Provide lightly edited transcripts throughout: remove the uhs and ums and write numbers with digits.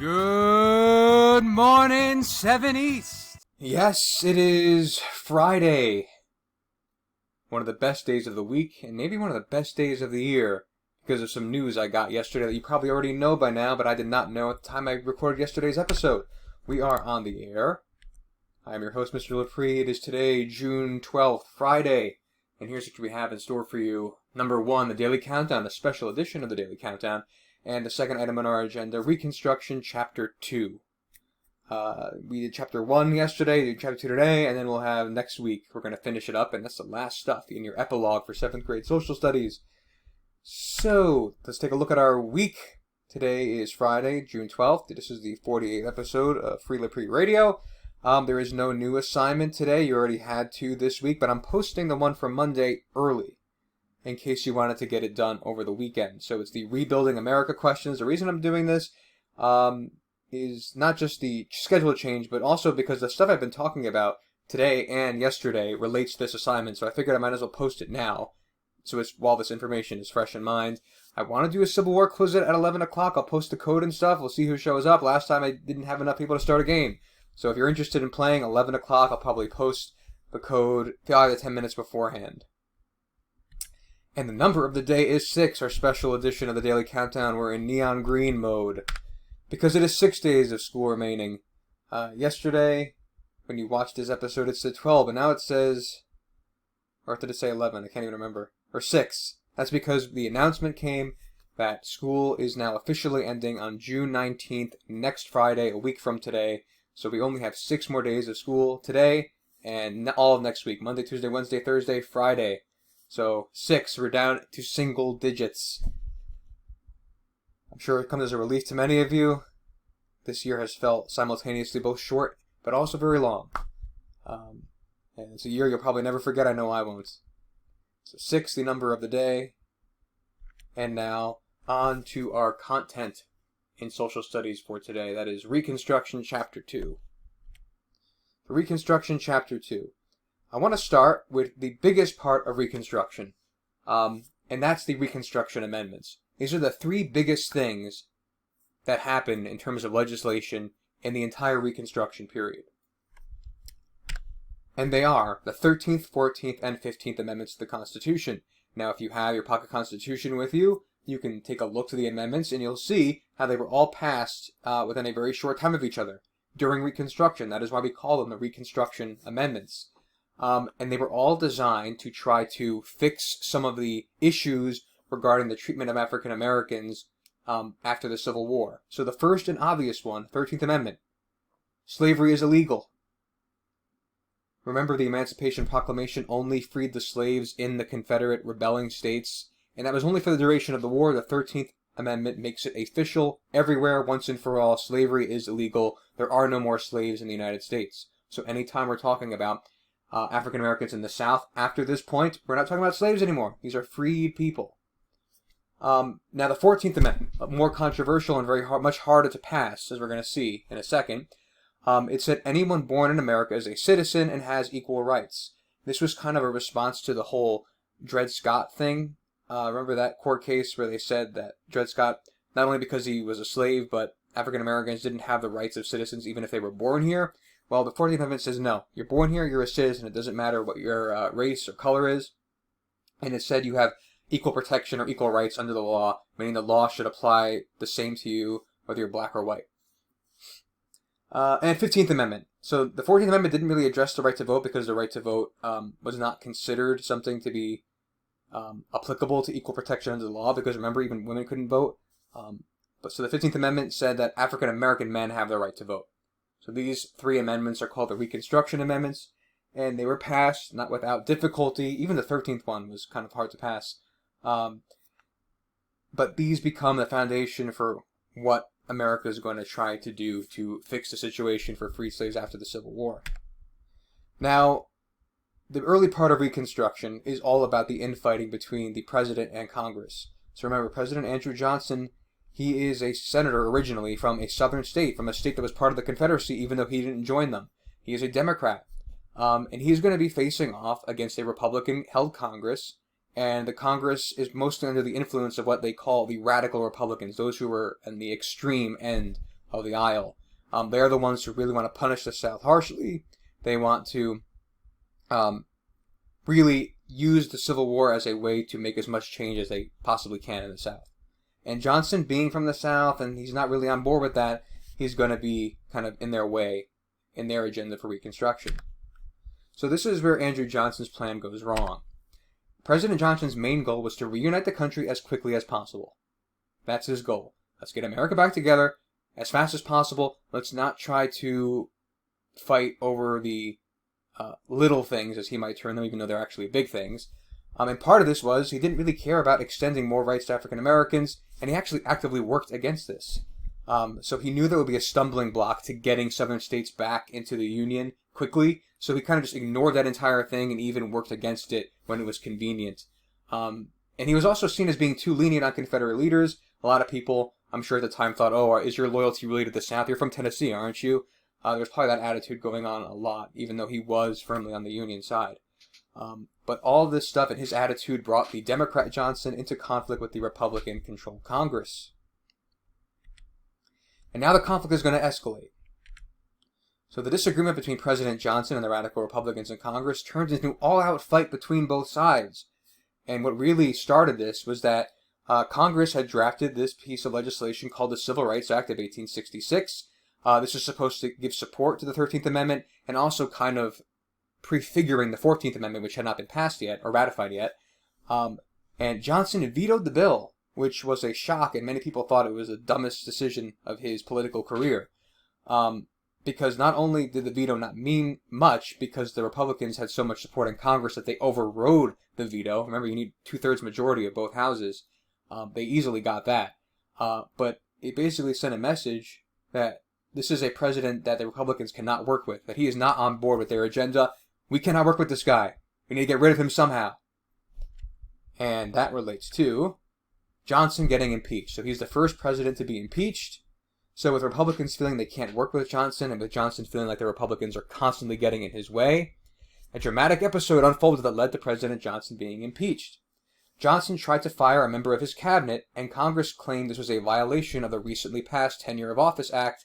Good morning, 7 East. Yes, it is Friday. One of the best days of the week, and maybe one of the best days of the year, because of some news I got yesterday that you probably already know by now, but I did not know at the time I recorded yesterday's episode. We are on the air. I am your host, Mr. Lepre. It is today, June 12th, Friday, and here's what we have in store for you. Number 1, the Daily Countdown, a special edition of the Daily Countdown, and the second item on our agenda, Reconstruction Chapter 2. We did Chapter 1 yesterday, we did Chapter 2 today, and then we'll have next week. We're going to finish it up, and that's the last stuff in your epilogue for 7th grade social studies. So, let's take a look at our week. Today is Friday, June 12th. This is the 48th episode of Free Lepre Radio. There is no new assignment today. You already had 2 this week, but I'm posting the one from Monday early, in case you wanted to get it done over the weekend. So it's the Rebuilding America questions. The reason I'm doing this is not just the schedule change, but also because the stuff I've been talking about today and yesterday relates to this assignment. So I figured I might as well post it now, so it's while this information is fresh in mind. I want to do a Civil War quiz at 11 o'clock. I'll post the code and stuff. We'll see who shows up. Last time I didn't have enough people to start a game. So if you're interested in playing, 11 o'clock, I'll probably post the code 5 to 10 minutes beforehand. And the number of the day is 6, our special edition of the Daily Countdown. We're in neon green mode, because it is 6 days of school remaining. Yesterday, when you watched this episode, it said 12, but now it says, or did it say 11? I can't even remember. Or 6. That's because the announcement came that school is now officially ending on June 19th, next Friday, a week from today. So we only have 6 more days of school today, and all of next week. Monday, Tuesday, Wednesday, Thursday, Friday. So 6, we're down to single digits. I'm sure it comes as a relief to many of you. This year has felt simultaneously both short, but also very long. And it's a year you'll probably never forget, I know I won't. So 6, the number of the day. And now, on to our content in social studies for today. That is Reconstruction Chapter 2. For Reconstruction Chapter 2. I want to start with the biggest part of Reconstruction, and that's the Reconstruction Amendments. These are the 3 biggest things that happen in terms of legislation in the entire Reconstruction period. And they are the 13th, 14th, and 15th Amendments to the Constitution. Now, if you have your pocket Constitution with you, you can take a look to the amendments, and you'll see how they were all passed within a very short time of each other during Reconstruction. That is why we call them the Reconstruction Amendments. And they were all designed to try to fix some of the issues regarding the treatment of African Americans after the Civil War. So the first and obvious one, 13th Amendment, slavery is illegal. Remember, the Emancipation Proclamation only freed the slaves in the Confederate rebelling states, and that was only for the duration of the war. The 13th Amendment makes it official everywhere, once and for all. Slavery is illegal. There are no more slaves in the United States. So anytime we're talking about African Americans in the South, after this point, we're not talking about slaves anymore. These are freed people. Now, the 14th Amendment, more controversial and much harder to pass, as we're going to see in a second. It said anyone born in America is a citizen and has equal rights. This was kind of a response to the whole Dred Scott thing. Remember that court case where they said that Dred Scott, not only because he was a slave, but African Americans didn't have the rights of citizens even if they were born here? Well, the 14th Amendment says no. You're born here, you're a citizen. It doesn't matter what your race or color is. And it said you have equal protection or equal rights under the law, meaning the law should apply the same to you whether you're black or white. And 15th Amendment. So the 14th Amendment didn't really address the right to vote because the right to vote was not considered something to be applicable to equal protection under the law, because remember, even women couldn't vote. So the 15th Amendment said that African American men have the right to vote. So these 3 amendments are called the Reconstruction Amendments, and they were passed not without difficulty. Even the 13th one was kind of hard to pass. But these become the foundation for what America is going to try to do to fix the situation for free slaves after the Civil War. Now, the early part of Reconstruction is all about the infighting between the President and Congress. So remember, President Andrew Johnson, he is a senator originally from a southern state, from a state that was part of the Confederacy, even though he didn't join them. He is a Democrat. And he's going to be facing off against a Republican-held Congress, and the Congress is mostly under the influence of what they call the radical Republicans, those who were on the extreme end of the aisle. They're the ones who really want to punish the South harshly. They want to really use the Civil War as a way to make as much change as they possibly can in the South. And Johnson, being from the South, and he's not really on board with that, he's going to be kind of in their way, in their agenda for Reconstruction. So this is where Andrew Johnson's plan goes wrong. President Johnson's main goal was to reunite the country as quickly as possible. That's his goal. Let's get America back together as fast as possible. Let's not try to fight over the little things, as he might term them, even though they're actually big things. And part of this was he didn't really care about extending more rights to African Americans, and he actually actively worked against this. So he knew there would be a stumbling block to getting southern states back into the Union quickly, so he kind of just ignored that entire thing and even worked against it when it was convenient. And he was also seen as being too lenient on Confederate leaders. A lot of people, I'm sure at the time, thought, oh, is your loyalty really to the South? You're from Tennessee, aren't you? There's probably that attitude going on a lot, even though he was firmly on the Union side. But all this stuff and his attitude brought the Democrat Johnson into conflict with the Republican-controlled Congress. And now the conflict is going to escalate. So the disagreement between President Johnson and the radical Republicans in Congress turned into an all-out fight between both sides. And what really started this was that Congress had drafted this piece of legislation called the Civil Rights Act of 1866. This is supposed to give support to the 13th Amendment and also kind of prefiguring the 14th Amendment, which had not been passed yet or ratified yet. And Johnson vetoed the bill, which was a shock, and many people thought it was the dumbest decision of his political career. Because not only did the veto not mean much, because the Republicans had so much support in Congress that they overrode the veto. Remember, you need 2/3 majority of both houses. They easily got that. But it basically sent a message that this is a president that the Republicans cannot work with, that he is not on board with their agenda. We cannot work with this guy. We need to get rid of him somehow. And that relates to Johnson getting impeached. So he's the first president to be impeached. So with Republicans feeling they can't work with Johnson, and with Johnson feeling like the Republicans are constantly getting in his way, a dramatic episode unfolded that led to President Johnson being impeached. Johnson tried to fire a member of his cabinet, and Congress claimed this was a violation of the recently passed Tenure of Office Act,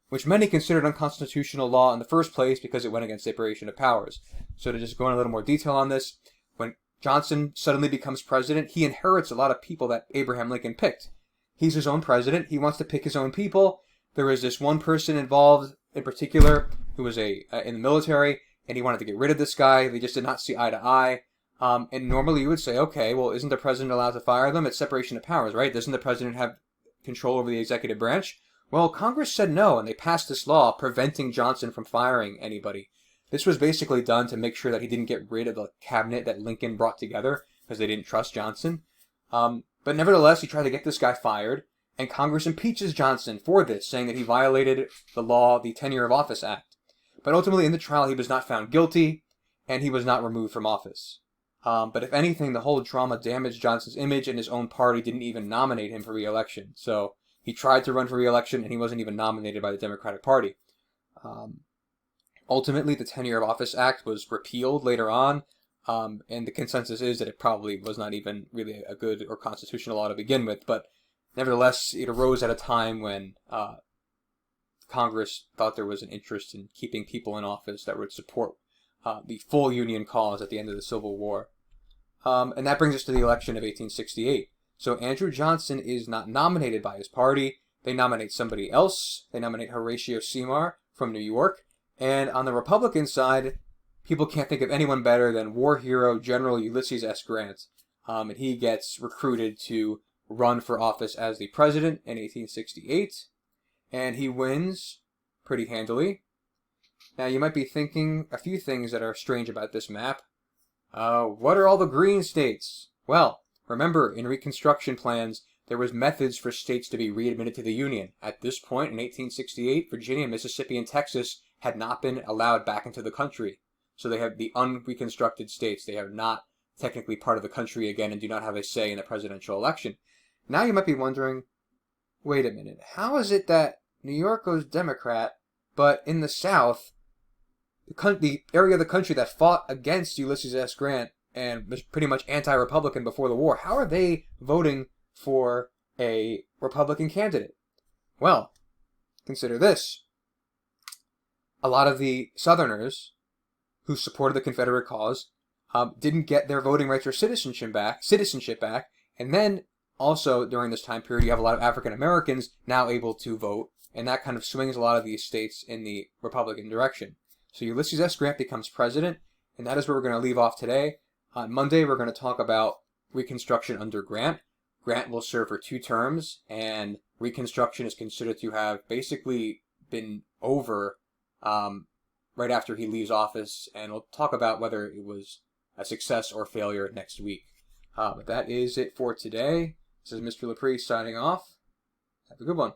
which many considered unconstitutional law in the first place because it went against separation of powers. So to just go into a little more detail on this, when Johnson suddenly becomes president, he inherits a lot of people that Abraham Lincoln picked. He's his own president. He wants to pick his own people. There was this one person involved in particular who was in the military, and he wanted to get rid of this guy. They just did not see eye to eye. And normally you would say, okay, well, isn't the president allowed to fire them? It's separation of powers, right? Doesn't the president have control over the executive branch? Well, Congress said no, and they passed this law preventing Johnson from firing anybody. This was basically done to make sure that he didn't get rid of the cabinet that Lincoln brought together because they didn't trust Johnson. But nevertheless, he tried to get this guy fired, and Congress impeaches Johnson for this, saying that he violated the law, the Tenure of Office Act. But ultimately, in the trial, he was not found guilty, and he was not removed from office. But if anything, the whole drama damaged Johnson's image, and his own party didn't even nominate him for re-election. So he tried to run for re-election, and he wasn't even nominated by the Democratic Party. Ultimately, the Tenure of Office Act was repealed later on, and the consensus is that it probably was not even really a good or constitutional law to begin with, but nevertheless, it arose at a time when Congress thought there was an interest in keeping people in office that would support the full Union cause at the end of the Civil War. And that brings us to the election of 1868. So Andrew Johnson is not nominated by his party. They nominate somebody else. They nominate Horatio Seymour from New York. And on the Republican side, people can't think of anyone better than war hero General Ulysses S. Grant. And he gets recruited to run for office as the president in 1868. And he wins pretty handily. Now, you might be thinking a few things that are strange about this map. What are all the green states? Well, remember, in Reconstruction plans, there was methods for states to be readmitted to the Union. At this point, in 1868, Virginia, Mississippi, and Texas had not been allowed back into the country. So they have the unreconstructed states. They are not technically part of the country again and do not have a say in the presidential election. Now you might be wondering, wait a minute, how is it that New York goes Democrat, but in the South, the area of the country that fought against Ulysses S. Grant and was pretty much anti-Republican before the war, how are they voting for a Republican candidate? Well, consider this. A lot of the Southerners who supported the Confederate cause didn't get their voting rights or citizenship back, and then also during this time period you have a lot of African Americans now able to vote, and that kind of swings a lot of these states in the Republican direction. So Ulysses S. Grant becomes president, and that is where we're going to leave off today. On Monday we're going to talk about Reconstruction under Grant. Grant will serve for 2 terms, and Reconstruction is considered to have basically been over right after he leaves office, and we'll talk about whether it was a success or failure next week. But that is it for today. This is Mr. Lepre signing off. Have a good one.